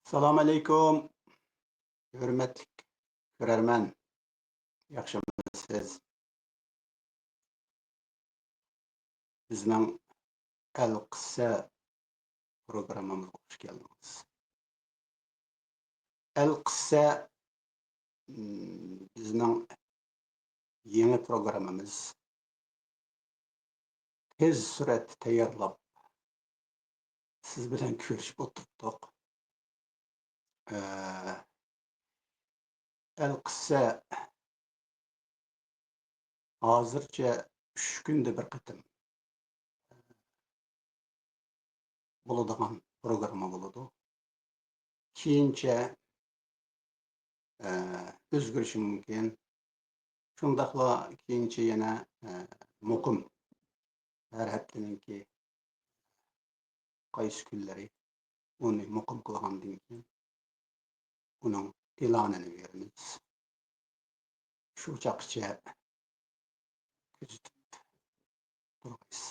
Assalomu alaykum, hurmatli ko'rarman. Yaxshimisiz? Bizning Al-Qissa programmamizga xush keldingiz. Al-Qissa bizning yangi programmamiz. Tez suratda tayyorlab siz bilan ko'rishib o'tirdik. Al-Qissa hozircha 3 kunda bir qatim bo'ladigan programma bo'ladi. Keyincha o'zgarishi mumkin. Shundaqla keyincha yana muqim har haftaningki qaysi kunlari uni muqim qilgandan keyin uning e'lonini beramiz. Shu chaqcha kuzatib turamiz.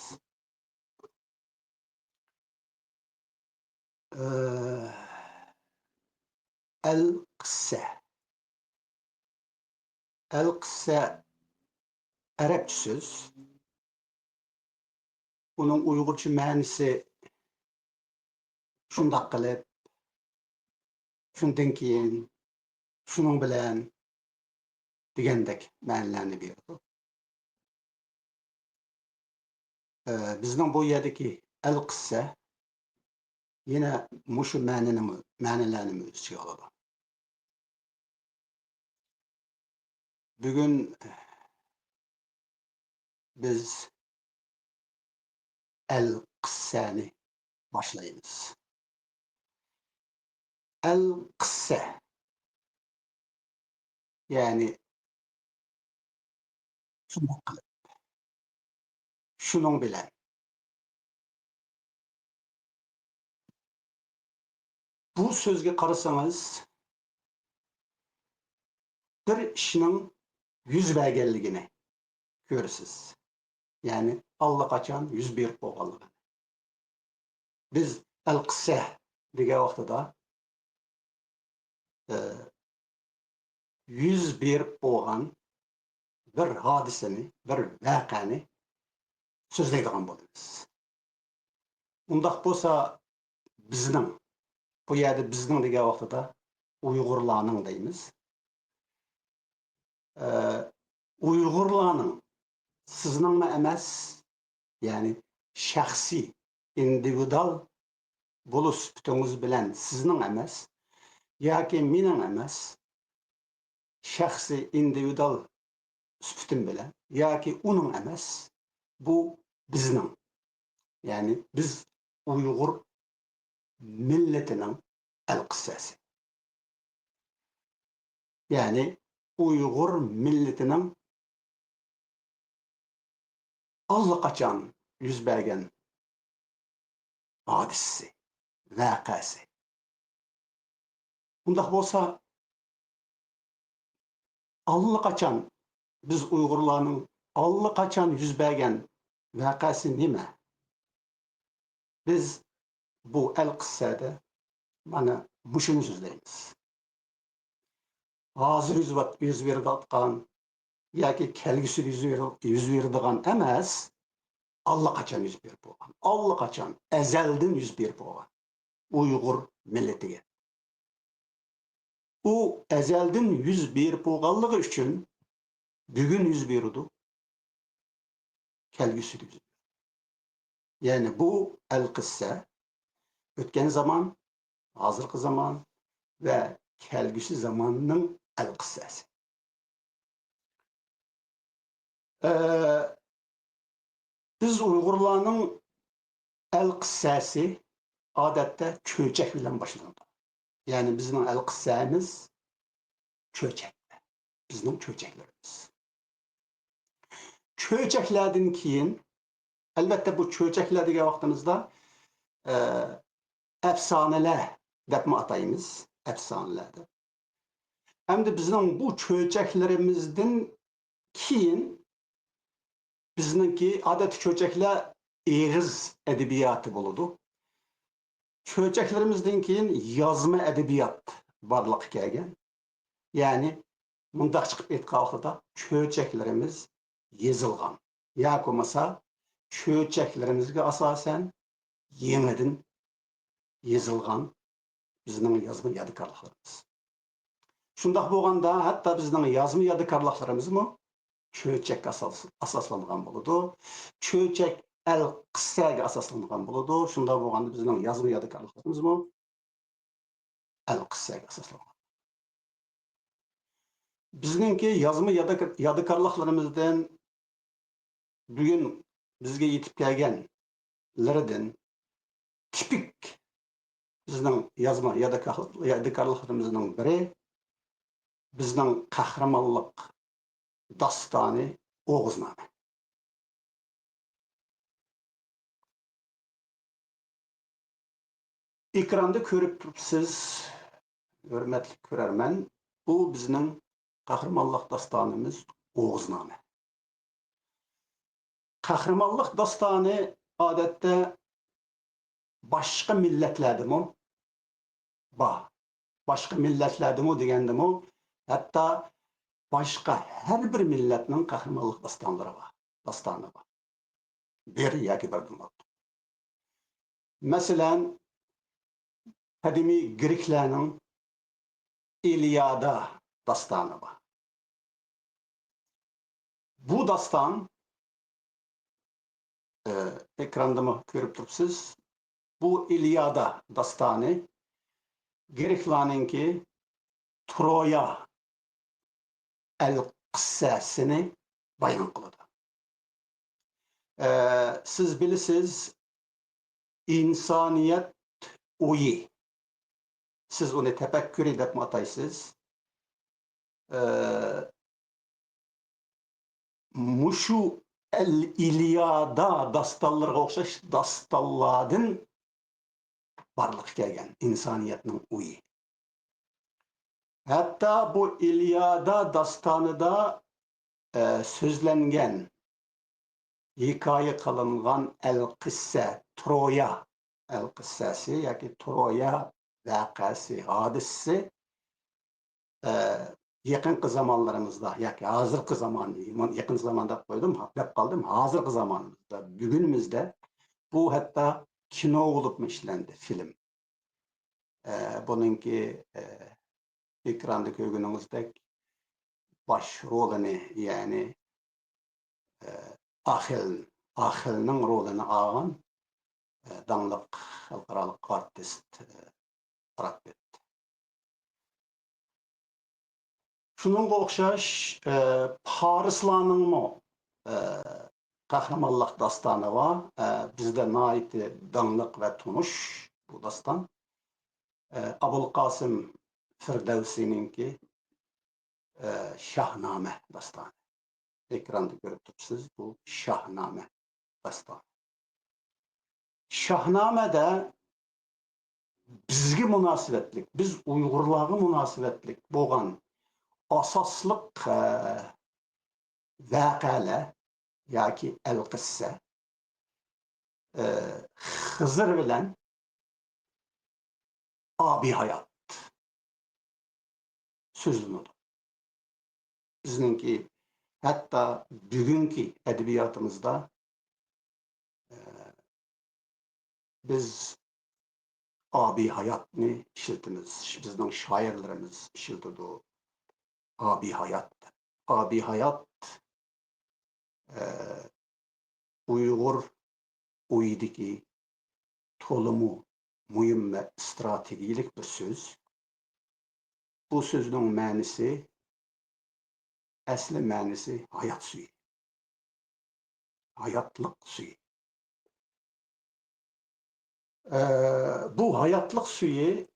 Al-Qissa. Al-Qissa Arapça söz. Bunun Uygurca ma'nosi shundoq qilib, shundan keyin, shuning bilan degandek ma'nolarni berdi. Bizning bu yerdagi Al-Qissa yana mushu ma'nolarni o'z ichiga oladi. Bugun biz Al-Qissani boshlaymiz. Al-Qissa ya'ni shundoq qilib, shuning bilan bu so'zga qarasangiz bir ishning yuz berganligini ko'rasiz. Ya'ni allaqachon yuz berib bo'lganligini. Biz Al-Qissa degan vaqtida yuz berib bo'lgan bir hodisani, bir voqeani so'zlaydigan bo'lamiz. Undaq bo'lsa bizning bu yerda bizning degan vaqtida Uyg'urlarning deymiz. Uyg'urlarning sizningmi emas, ya'ni shaxsiy, individual bo'lish sifatingiz bilan sizning emas, yoki mening emas, shaxsiy individual sifatim bilan yoki uning emas, bu bizning, ya'ni biz Uyg'ur millatining Al-Qissasi. Ya'ni Uyg'ur millatining allaqachon yuz bergan hodisasi, voqeasi. Bundaq bo'lsa, allaqachon biz Uyg'urlarning allaqachon yuz bergan voqeasi nima? Biz bu Al-Qissada mana mushuni so'zlaymiz. Hozir yuz berayotgan yoki kelgusi yuz beradigan emas, allaqachon yuz berib bo'lgan. Allaqachon azaldan yuz berib bo'lgan Uyg'ur millatiga. U azaldan yuz berib bo'lganligi uchun bugun yuz beradi, kelgusi yuz beradi. Ya'ni bu Al-Qissa o'tgan zaman, hozirgi zaman va kelgusi zamonning Al-Qissasi. Biz Uyg'urlarning Al-Qissasi odatda cho'chak bilan boshlanadi. Ya'ni bizning Al-Qissamiz cho'chak. Bizning cho'chaklarimiz. Cho'chaklardan keyin albatta bu cho'chaklar degan vaqtimizda afsonalar deb ataymiz, afsonalar deb. Hamda bizning bu cho'chaklarimizdan keyin bizningki odat cho'chaklar Eğiz edebiyatı buludu. Çöçeklerimizden keyin yazma edebiyat barlık kelgen. Yani mundaq çıkıp etqalqıda çöçeklerimiz yazılgan. Ya olmasa çöçeklerimizge asasen yeniden yazılgan bizning yazma yadikarlıklarımız. Şundaq bolganda hatta bizning yazma yadikarlıklarımızmı çöçek asaslangan boludu. Çöçek el qissaga asaslangan boludu. Şunda bolganda bizning yazma yadikarlıklarımızmı el qissaga asaslangan. Bizningki yazma yadikarlıklarımızdan bugün bizge yetip kelgenlerden tipik bizning yazma yadikarlıklarımızın biri bizning qahramonlik dastani Oğuzname. Ekranda körüp turupsiz, hürmetli körermen, bu bizning qahramonlik dastanımız Oğuzname. Qahramonlik dastani odatda boshqa millatlardimi? Bor. Boshqa millatlardimi degandimi? Hatto boshqa her bir millatning qahramonlik dastanlari bor. Dastani bor. Bir yoki birdan ortiq. Masalan, qadimiy Greklarning İlyada dastanı var. Bu dastan ekranda mı görüp turupsiz? Bu İlyada dastanı Greklarninki Troya el qissasini bayon qiladi. Siz bilasiz insoniyat o'yi. Siz uni tafakkuri deb ataysiz. Mushu el İlyada dastanlarga o'xshash dastanlardan barliq kelgan insoniyatning o'yi. Hatta bu İlyada dastanıda sözlengen, hikaye kılıngan el-kısse, Troya el-kıssesi, yani Troya vakası, hadisi yakın zamanlarımızda, yani hazırkı zaman, yakın zamanda koydum, hep kaldım, hazırkı zamanımızda, bugünümüzde bu hatta kino olup işlendi, film. Bununki ekranda gördüğünüzde baş rolünü yani Ahil'nin rolünü ağan danlık halkaralık artist Brad Pitt. Şununla okşaş Parislanın mı kahramanlık dastanı var. Bizde naiti danlık ve tunuş bu dastan. Abulkasım Firdevsi'ninki Şahname dastanı. Ekranda görüp turupsiz bu Şahname dastanı. Şahname'de bizge münasibetlik, biz Uygurlarga münasibetlik bolgan asaslık vakale yoki el-qissa Hızır bilen abi hayat sözlünüdür. Bizninki hatta bugünkü edebiyatımızda biz abi hayatını işiltimiz, bizning şairlerimiz işiltidi. Abi hayat. Abi hayat Uygur uydiki tolumu mühim ve stratejilik bir söz. Bu sözün mənisi, əsli mənisi hayat suyu. Hayatlık suyu. Bu hayatlık suyu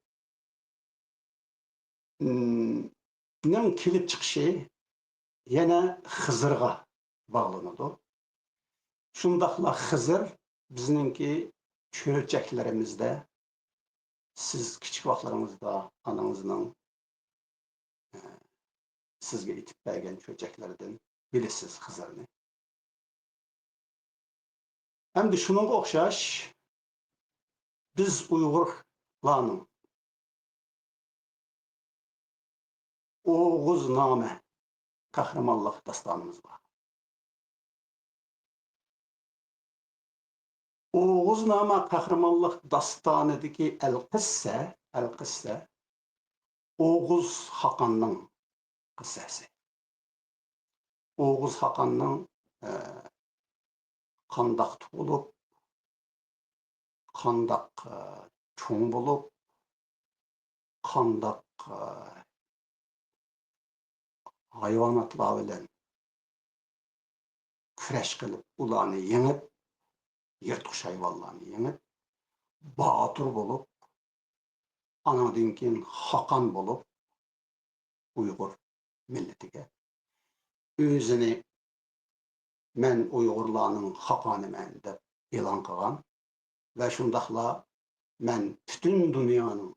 nin kilip çıkışı yine Hızır'a bağlanıdı. Şundaqla Hızır bizninki çölçeklerimizde siz küçük vaxtlarınızda ananızın sizge itip bergen çölçeklerden bilisiz Hızır'ını. Endi şununga o'xshash biz Uyg'urlarning Oğuzname qahramonlik dastonimiz bor. Oğuzname qahramonlik dostonidagi al-qissa Oğuz Hakan'ның qissasi. Oğuz Hakan'ның qandaq tug'ilib, qandaq cho'ng bo'lib, qandaq hayvonotlar bilan kurash qilib, ularni yengib, yirtqich hayvonlarni yengib, botir bo'lib, anadan keyin Hakan bo'lib, Uyg'ur millatiga o'zini men Uyg'urlarning Hakaniman deb e'lon qilgan va shundaqla men butun dunyoning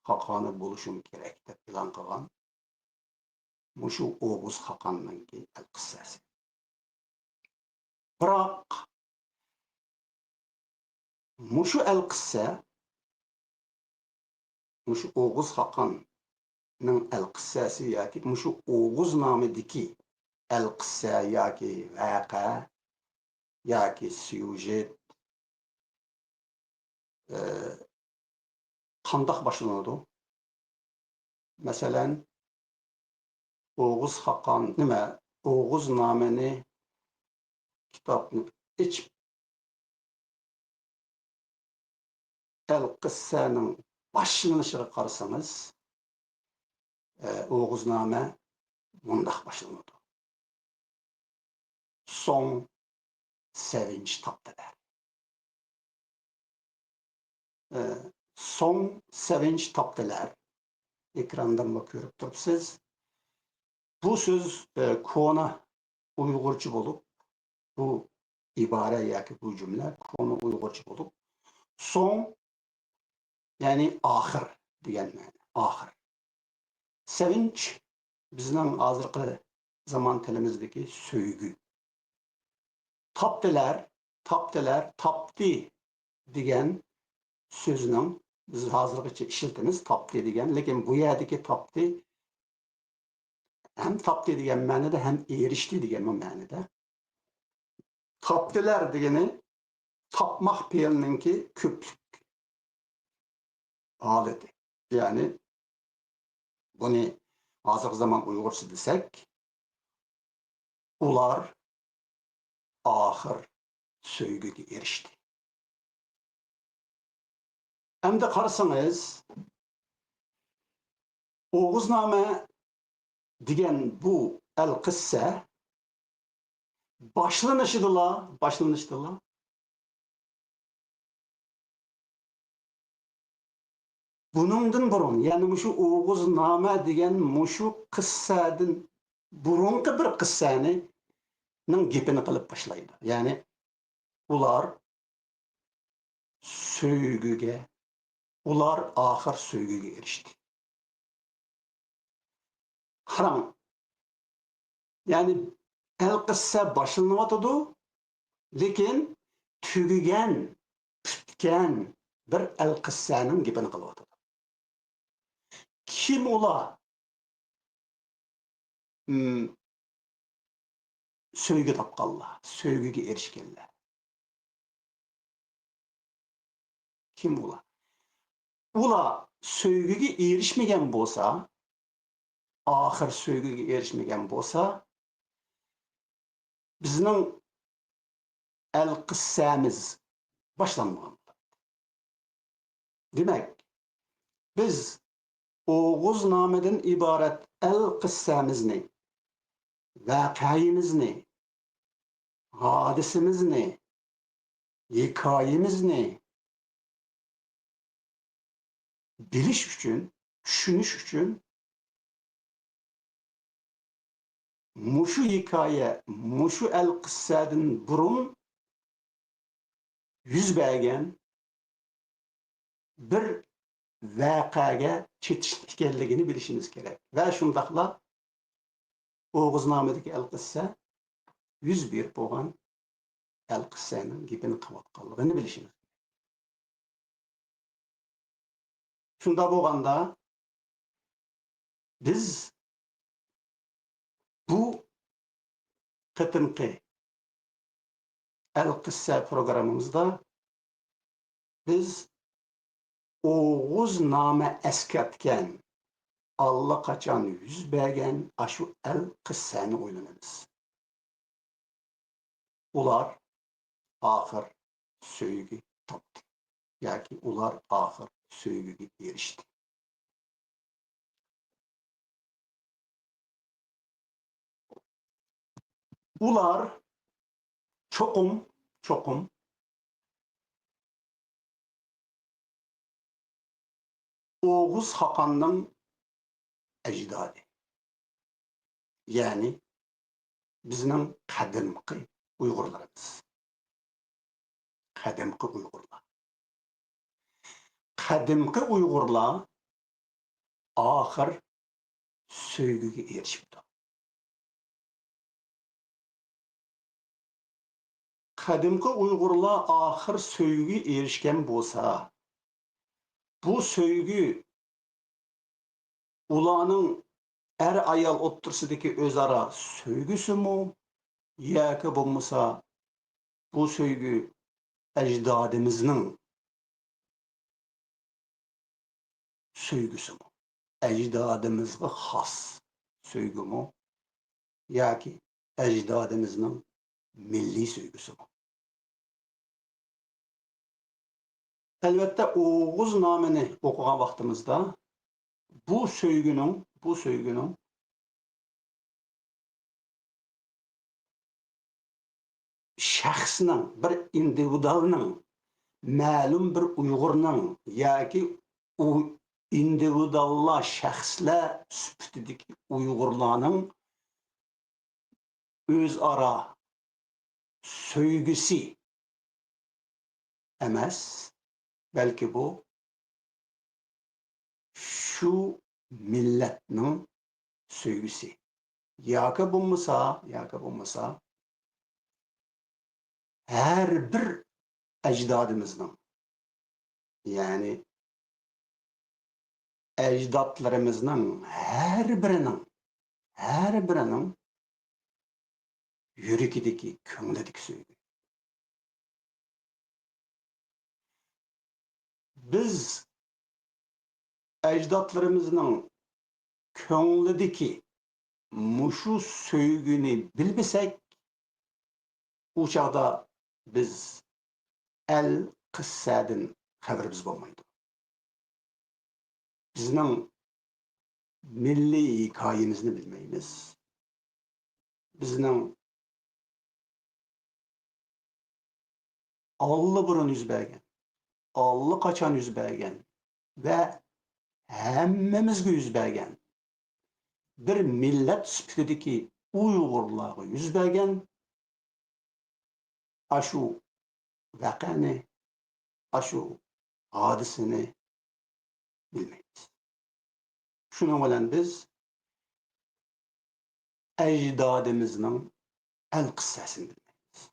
Hakani bo'lishim kerak deb e'lon qilgan mushu Oğuz Hakanning qissasi. Biroq mushu qissa mushu Oğuz Hakanning qissasi yoki mushu Oğuz nomidagi qissa yoki vaqa yoki syujet qandoq boshlanadi? Masalan, Oğuz Hakan nima? Oğuz nomini kitobni ichib qissaning boshlanishiga qarasangiz, Oğuzname bundoq boshlanadi. Son sevinç tapdilar. Son sevinç tapdilar. Ekrandan ko'rib turibsiz. Bu so'z kona Uyg'urcha bo'lib, bu ibora yoki bu jumla kona Uyg'urcha bo'lib, son ya'ni oxir degan ma'no. Oxir. Sevinç bizning hozirgi zamon tilimizdagi so'ygu. Tapdi degan so'zning biz hozirgacha ishlatamiz, tapdi degan, lekin bu yerdagi tapdi hem tapdi degan ma'noda hem erishdi degan ma'noda. Tapdilar degani tapmaq fe'lininki ko'plik holati. Ya'ni buni hozirgi zamon Uyg'urcha desak, ular oxir so'yguga erishdi. Endi qarasangiz, Oğuzname degan bu qissa boshlanishdilar. Buningdan burun, ya'ni mushu Oğuzname degan mushu qissadan burungi bir qissani gapini qilib boshlaydi. Ya'ni ular oxir so'yguga erishdi. Qarang, ya'ni qissa boshlanyotdi, lekin tugagan, bitgan bir qissaning gapini qilyotdi. Kim ular? So'ygu topganlar, so'yguga erishganlar. Kim ular? Ular so'yguga erishmagan bo'lsa, oxir so'yguga erishmagan bo'lsa, bizning qissamiz boshlanmagan. Demak, biz Oğuzname'den ibaret qissamizni, vaqayimizni, hadisimizni, hikoyamizni bilish uchun, tushunish uchun mushu hikoya, mushu qissadan burun yuz bergan bir vaqaga chetish ekanligini bilishimiz kerak. Va shundaqla Oğuzname'dagi qissa yuz berib bo'lgan El-Qissaning gapini qilayotganligini bilishimiz. Shunda bo'lganda biz bu qitimqi El-Qissa programımızda biz Oğuz name eskatken allaqachon yuz bergan shu El-Qissani o'ylanamiz. Ular axir söygü topdi yoki ular axir söygüga erishdi. Ular çoqum Oğuz Hakan'ın ecdadı. Yani bizning qadimqi Uyg'urlarimiz. Qadimqi Uyg'urlar. Qadimqi Uyg'urlar axir söygüge erishibdi. Qadimqi Uyg'urlar axir söygüge erishgan bo'lsa, bu söygü ularning er ayol o'ttirsidagi o'zaro söygüsümü yoki bo'lmasa bu söygü ecdadımızın söygüsümü. Ecdadımızga xas söygümü yoki ecdadımızın milli söygüsümü. Elbette Oğuz namını okugan vaqtimizda bu söygünün şahsının, bir individualının, ma'lum bir Uyg'urning yoki u individuallar, şəxslər sübutidagi Uyg'urlarning o'zaro söygüsü emas, belki bu şu milletning söygüsü. Yoki bo'lmasa her bir ecdadımızın, yani ecdatlarımızın her birinin yürekideki, köngledeki söygü. Biz ecdatlarımızın köngledeki muşu söygünü bilmesek, o çağda biz El-Qissadan xabarimiz bo'lmaydi. Bizning milliy hikoyamizni bilmaymiz. Bizning allaqachon yuz bergan, allaqachon yuz bergan va hammamizga yuz bergan bir millat sifatidagi Uyg'urlarga yuz bergan ashu vaqani, ashu hodisani bilmaymiz. Şunun bilan biz ecdadımızın El-Qissasini bilmaymiz.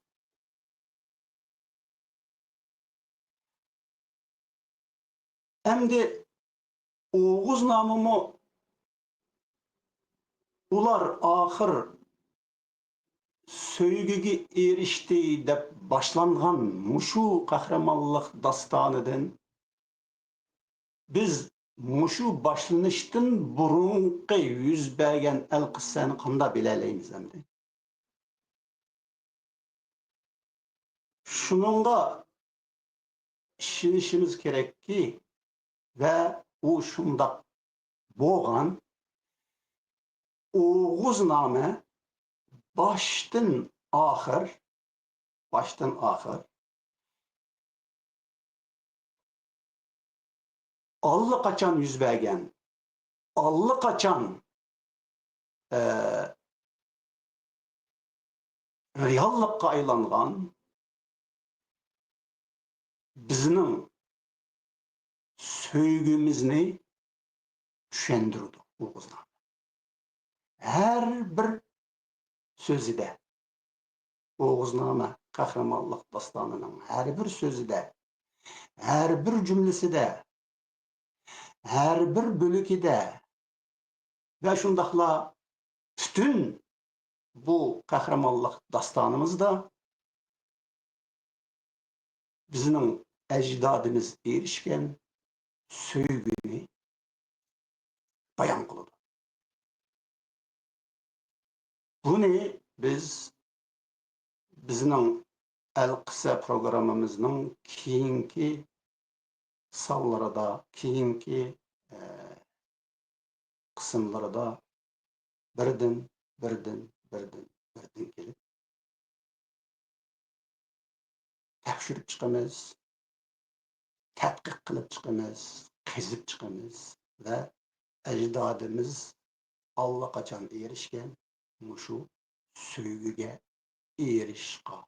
Endi Oğuz namımı ular axir söygüge erişti deb başlangan muşu qahramonlik dastonidan biz muşu başlanışdan burunqi yuz bergan El-Qissani qanday bilalaymiz endi? Şununla ishonishimiz kerakki ve o şundaq bo'lgan Oğuz namı baştan ahir allaqachon yuz bergan, allaqachon reallıqqa aylangan bizning söygümizni tushundirdi Oğuz namı. Her bir sözüde Oğuz namı Kahramanlık dastanının her bir sözü de, her bir cümlesi de, her bir bölükü de ve şundakla bütün bu kahramanlık dastanımızda bizim ecdadımız erişken söygünü bayan kılıdı. Bunu biz bizim El-Kısa programımızın keyinki sallarida, keyinki kısımlarida birden kelip tekşürüp çıkamaz, tadqiq qilib chiqamiz, qezib chiqamiz ve ecdadımız allaqachon erishgan mushu söygüge erishishga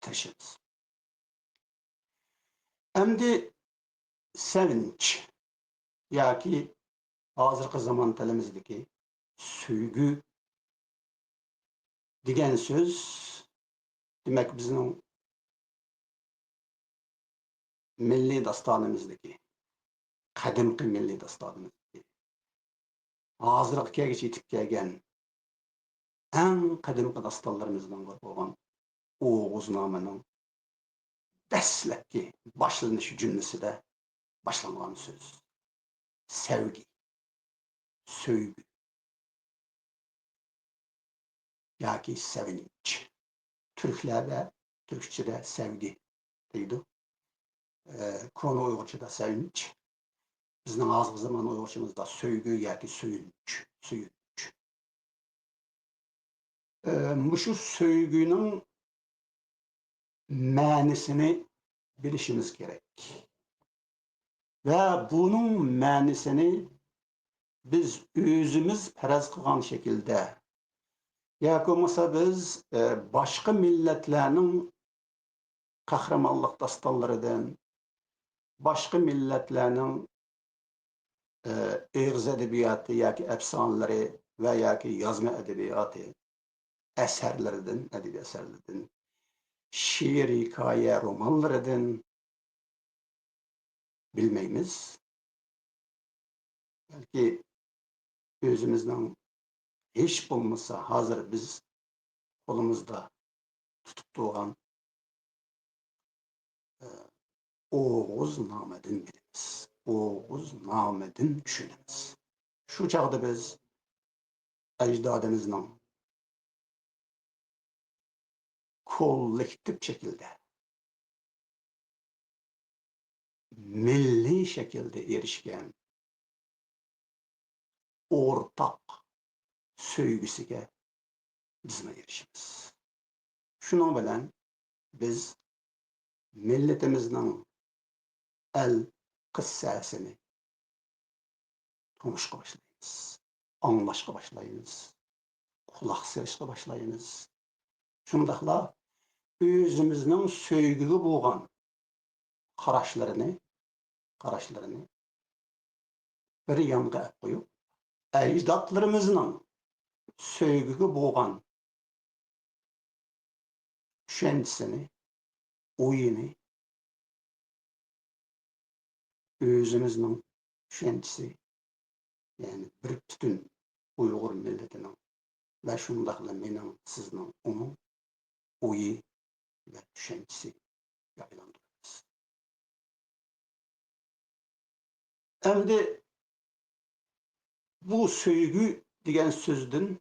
tirishamiz. Endi sevinç yoki hozirgi zamon tilimizdagi söygü degan so'z demak bizning milliy dastonimizdagi qadimgi milliy dastonimizdagi hozirgacha yetib kelgan eng qadimgi dastonlarimizdan biri bo'lgan Oğuzname'nin dastlabki boshlanish jumlasida boshlangan so'z sevgi, söygü yoki sevinç. Türklerde, Türkçe'de sevgi deydi. Konu Uygurca'da sevinç. Bizning hozirgi zamon Uygurcamizda söygü yoki söyünç. Mushu söygünün ma'nisini bilishimiz kerak. Ve bunun ma'nisini biz o'zimiz faraz qilgan şekilde yoki bo'lmasa biz boshqa millatlarning qahramonlik dastonlaridan, boshqa millatlarning eg'iz adabiyoti yoki afsonalari va yoki yozma adabiyoti asarlaridan, adabiy asarlaridan, she'r, hikoya, romanlaridan bilmaymiz. Belki o'zimizning hech bo'lmasa hozir biz qo'limizda tutib turgan Oğuzname'den biliriz. Oğuzname'den düşünürüz. Şu çağda biz ecdadımızın kollektif şekilde, milli şekilde erişken ortak söygüsüge bizme erişimiz. Şunun bilen biz milletimizin el kıssasını tanışqa başlayız, anlaşqa başlayız, kulak sırışqa başlayız. Şundaqla özümüzün söygüge bo'lgan qarashlarını bir yonga qo'yib, ajdodlarimizning söygüge bo'lgan tushanchisini, o'yini özümüzün tushanchisi, yani bir bütün Uyg'ur milletining ve shundaqla mening, sizning, uning o'yi ve tushanchisi aylantiramiz. Endi bu söygü degan so'zdan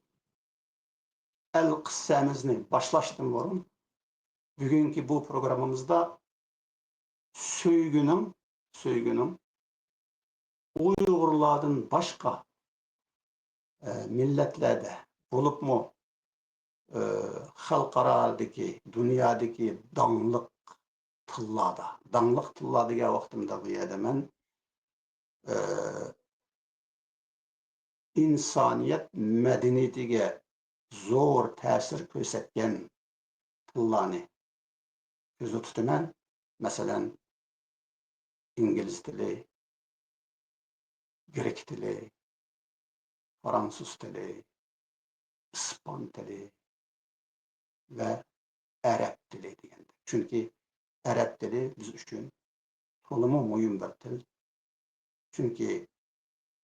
el qissamizni boshlashdan burun bugungi bu programımızda söygünün Uygurlardan başka milletlerde bulup mu xalqaradaki, dünyadaki danlık tıllarda degan vaqtimda bu yerda men insoniyat madaniyatiga zo'r ta'sir ko'rsatgan tillarni ko'zda tutaman. Masalan, ingliz tili, grek tili, fransuz tili, ispan tili ve Arab dili degende. Çünki Arab dili biz üçün tolama mühim bir til. Çünki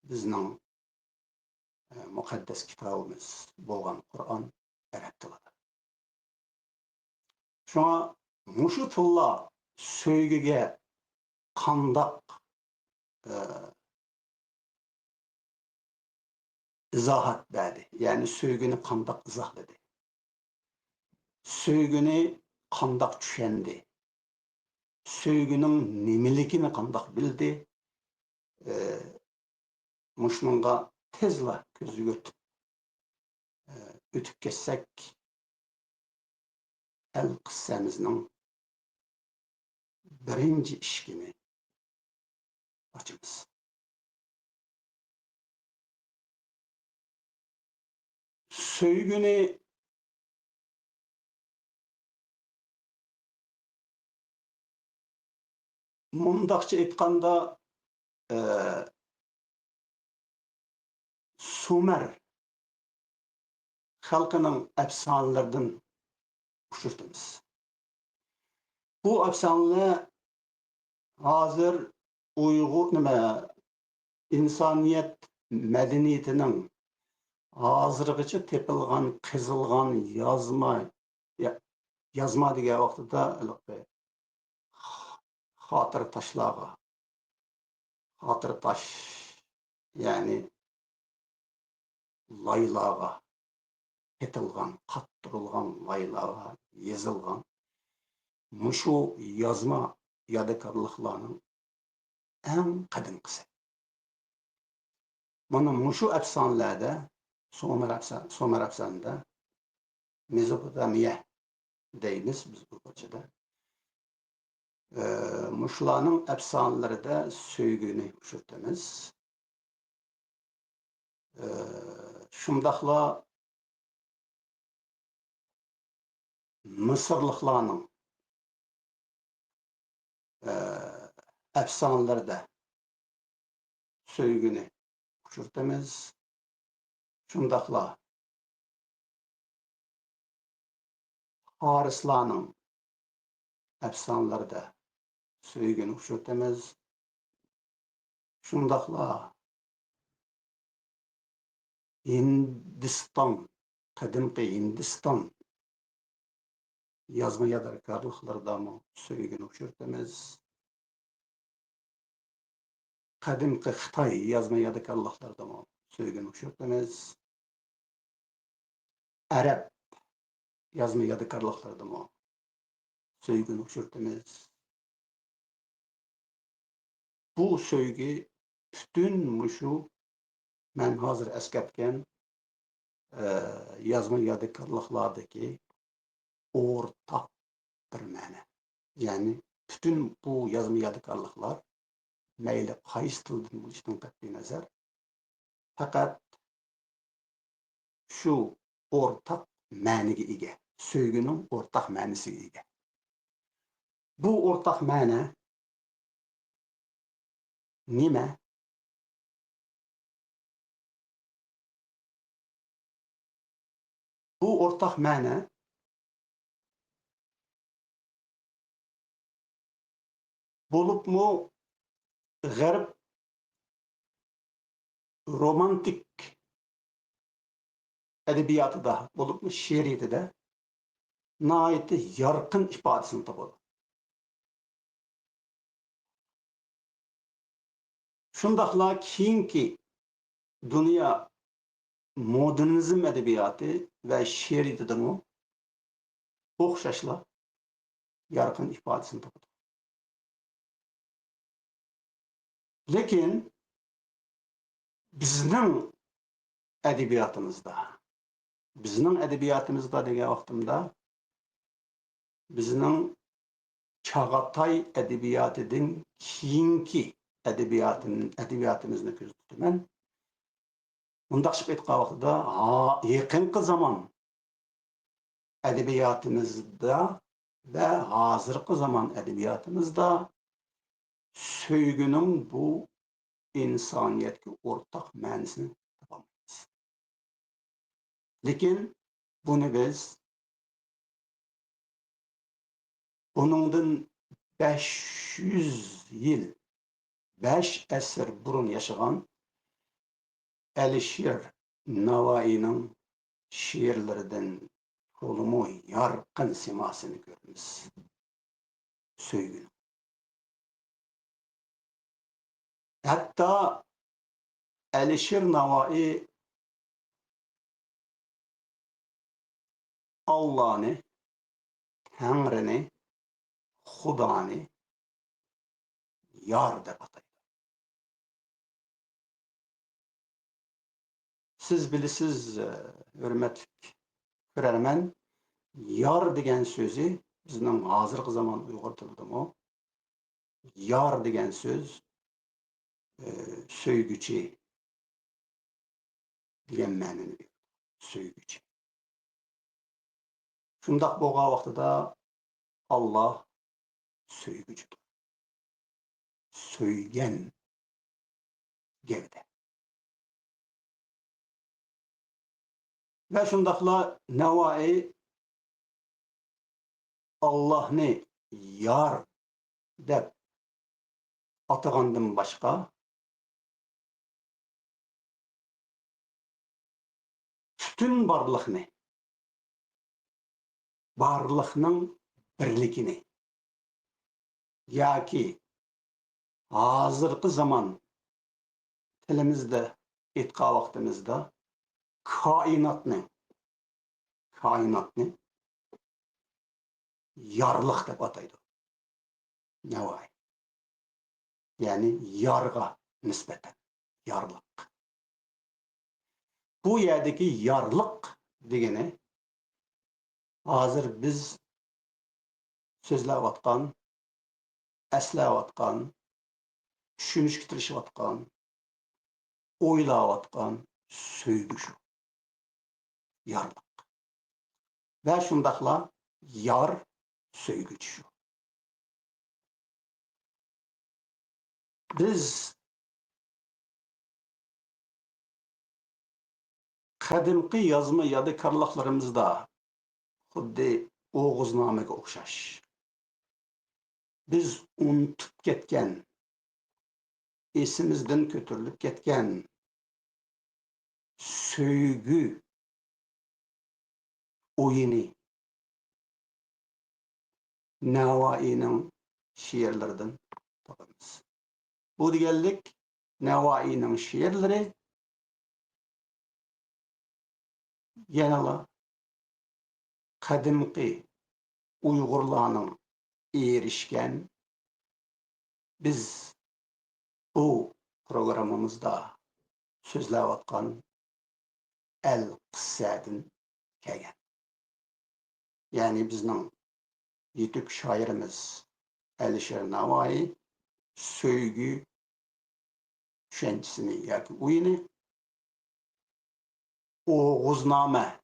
bizning muqaddas kitobimiz bo'lgan Qur'on Arab tilida. Şuna mushu tillar söýgüge qandaq izahat berdi. Yani söýgüni qandaq izahlady. Söýgüni qandaq düşendi. Söýgünün nimeligini qandaq bildi. Muşnunga tezla gözü ötüp geçsek el qıssamızның birinci işkini açımız. Söýgüni mundaqça aytkanda Sumer halkının efsanelerinden uçurtmamız. Bu efsaneler hazır Uygur insaniyet medeniyetinin hazırgıça tepilgan, kızılgan yazma diye vaxtıda hatır taşlağı, hatır taş yani laylağa etilgan, qattırılgan laylağa yazılgan muşu yazma yadikarlıqlarının en qadimkisi. Mana muşu efsanelerde Somer efsanede Mezopotamiya deyimiz biz bu parçada. Muşlarının efsanelerinde söýgüni uçurtamiz. Şundaqla Mısırlıqlarının efsanelerinde söýgüni uçurtamiz. Şundaqla Harislarının efsanelerinde söýgüni uçurtamiz. Şundaqla Hindistan, qadimki Hindistan yazma yadarkarlıqlarda mı söýgüni uçurtamiz. Qadimki Xitay yazma yadarkarlıqlarda mı söýgüni uçurtamiz. Arab yazma yadarkarlıqlarda mı söýgüni uçurtamiz. Bu söýgü bütün muşu men hazır esketken yazma yadarkarlıqlardaki ortak bir ma'na. Yani bütün bu yazma yadarkarlıqlar meyli qaysi tildan bo'lishidan qat'iy nazar faqat shu o'rtaq ma'niga ega, söýgüning o'rtaq ma'nisiga ega. Bu o'rtaq ma'na nima? Bu o'rtaq ma'na bo'libmi g'arb romantik edebiyatida bo'libmi she'riyatida nihoyatda yorqin ifodasini topadi. Shundaqla keyingi dunyo modernizm edebiyatı ve she'riyatidami o'xshashla yorqin ifodasini topadi. Lekin bizning edebiyatımızda degan vaqtimda bizning Çağatay edebiyatidan keyingi edebiyatimizni ko'z tutaman. Mundaqcha aytgan vaqtida yaqinqi zaman edebiyatımızda ve hozirgi zaman edebiyatımızda söýgünün bu insoniyatga o'rtaq ma'nosini topamiz. Lekin buni biz Bunundan 500 yıl, 5 asır burun yaşayan Alisher Navoiyning şiirlerinden tolumu yarqin simasını görürüz. Söygün. Hatta Alisher Navoiy Allah'ını, Tanrı'nı, Huda'nı yar deb ataydı. Siz bilisiz, hürmetli görermen, yar degan sözü bizning hozirgi zaman Uyg'ur tilidami yar degan söz söygüçi degan ma'noni beradi. Söygüçi. Shundaq bo'lgan vaqtida Allah söygücüdür. Söygen gevde. Ve shundaqla Navoiy Allah'ni yar deb atagandan boshqa bütün barliqning birligini yoki hozirgi zaman tilimizda aytgan vaqtimizda koinotni yarliq deb ataydi Navoiy. Ya'ni yarga nisbatan yarliq. Bu yerdagi yarliq degani hozir biz so'zlayotgan, eslayotgan, tushunishga tirishayotgan, o'ylayotgan söygü shu. Yarliq. Ve shundaqla yar söygücü shu. Biz qadimki yazma yodikorliqlarimizda xuddi Oğuzname'ga o'xshash biz unutib ketgan, esimizdan ko'tarilib ketgan söygü o'yini Navoiyning she'rlaridan topamiz. Bu deganlik Navoiyning she'rlari yanala qadimki Uyg'urlarning erishgan biz bu programmamizda so'zlayotgan el-qissadan kelgan. Yani bizning yetuk shoirimiz Alisher Navoiy söygü tushanchisini yoki o'yini Oğuzname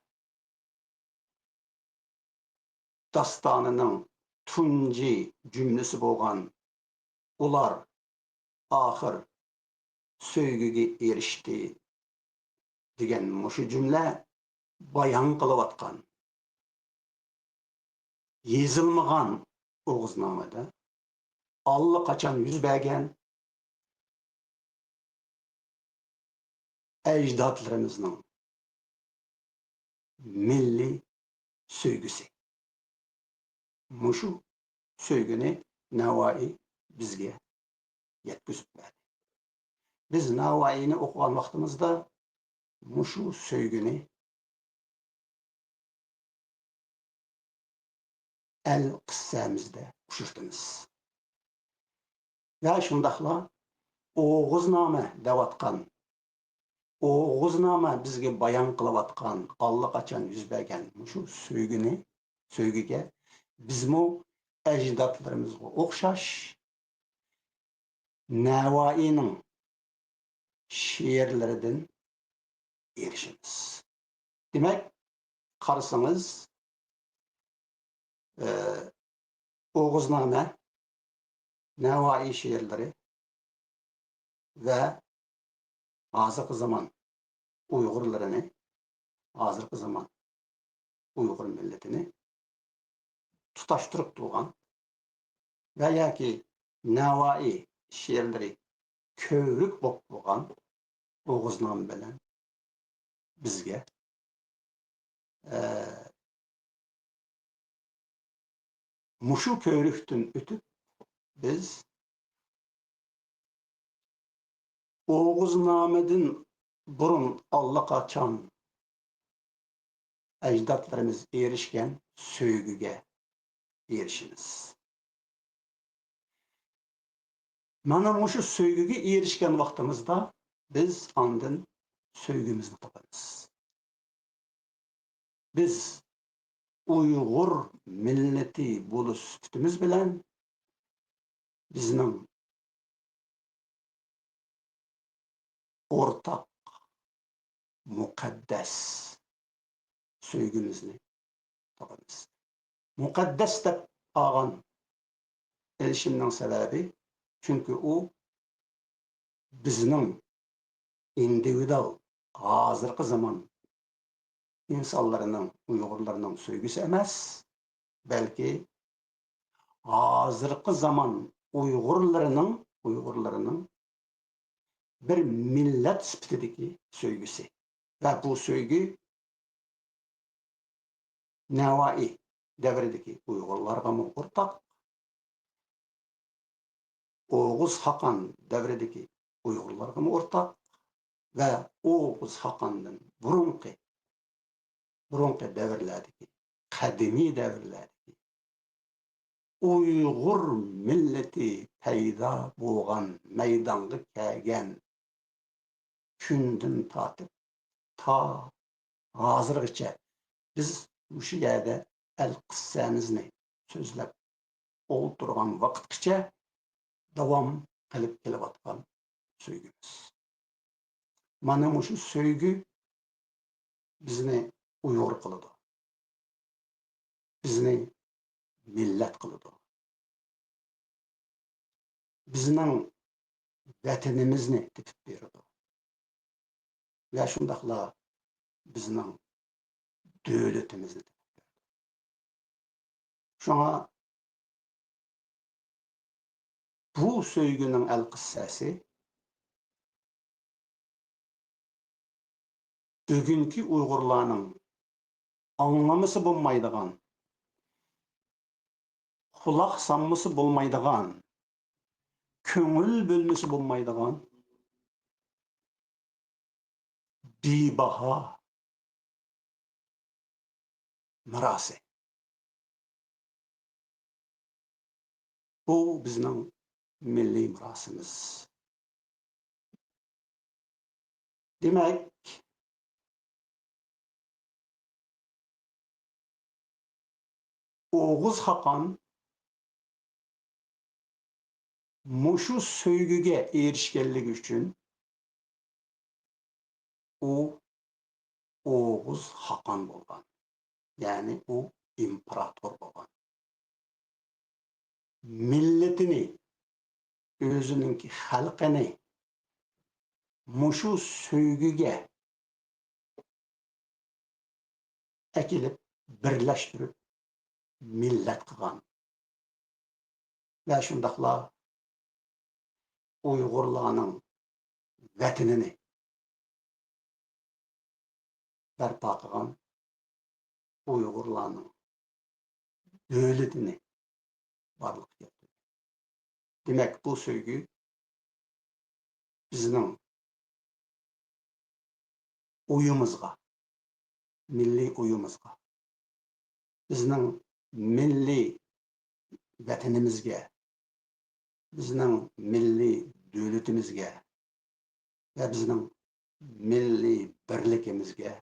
dastonining tunji cümlesi bo'lgan ular oxir söygüge erishdi degan mushu jumla bayon qilayotgan yezilmagan Oğuzname'da allaqachon yuz bergan ajdodlarimizning milliy söygüsü. Mushu söygüni Navoiy bizga yetkazib berdi. Biz Navoiyni o'qigan vaqtimizda mushu söygüni el-qissamizda ushirtimiz. Va shundaqla Oğuzname devatgan, Oğuzname bizga bayon qilayotgan allaqachon yuz bergan mushu söygüge bizmo ajdodlarimizga o'xshash Navoiyning she'rlaridan erishimiz. Demak, qarasangiz Oğuzname, Navoiy she'rlari ve hozirgi zaman Uyg'urlarini, hozirgi zaman Uyg'ur millatini tutashtirib turgan va yoki Navoiy she'rlari ko'rik bo'lib bo'lgan O'g'iznom bilan bizga mushu ko'rikdan o'tib biz O'g'iznomidan burun allaqachon ajdodlarimiz erishgan söygüge erişiniz. Mana mushu söygüge erişken vaqtimizda biz ondan söygümüzni topamiz. Biz Uyg'ur millati bo'lish sifatimiz bilan bizning o'rtaq muqaddas söygümüzni topamiz. Muqaddas deb olgan erishimning sababi chunki u bizning individual hozirgi zamon insonlarining, Uyg'urlarning söygüsü emas, balki hozirgi zaman Uyg'urlarining bir millat sifatidagi söygüsü. Ve bu söygü Navoiy davridagi Uyg'urlarga o'rtaq, Oğuz Hakan davridagi Uyg'urlarga o'rtaq ve Oğuz Hakandan burunqi davrlardagi, qadimiy davrlardagi Uyg'ur millati paydo bo'lgan, maydonga kelgan kundan tortib ta hozirgacha biz o'sha yerda al-qissamizni so'zlab o'ltirgan vaqtgacha davom qilib kelayotgan söygümüz. Mana shu söygü bizni Uyg'ur qiladi. Bizni millat qiladi. Bizning vatanimizni titib beradi. Va shundaqla bizning davlatimizni titib beradi. Şuna bu söygünün al-qissasi bugünkü Uyg'urlarning anlaması bo'lmaydigan, quloq sanması bo'lmaydigan, ko'ngil bölmesi bo'lmaydigan bebaho mirosi. Bu bizning milliy mirosimiz. Demak, Oğuz Hakan mushu söygüge erişkenligi uchun u Oğuz Hakan bo'lgan. Ya'ni u imperator bo'lgan. Millatini, o'zininki xalqini mushu söygüge akilib birlashtirib millat qilgan. Va shundaqla Uyg'urlarning vatanini barpo qilgan, Uyg'urlarning davlatini barliqqa keltirdi. Demak, bu söygü bizning uyimizga, milliy uyimizga, bizning milliy vatanimizga, bizning milliy davlatimizga va bizning milliy birligimizga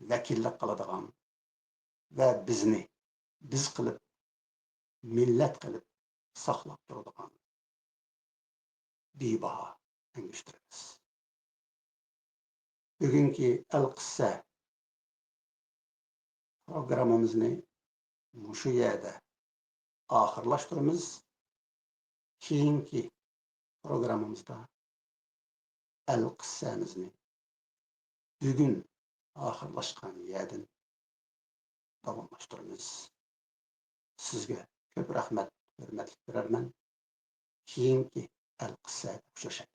vakillik qiladigan va bizni biz qilib, millat qilib saqlab turadigan bebaho angishtiramiz. Bugungi al-qissa programmamizni mushu yerda oxirlashtiramiz. Keyingi programmamizda al-qissamizni bugun oxirlashgan yerdan davomlashtiramiz. Sizga ko'p rahmat, hurmatli bermen keyinki el qissa o'sha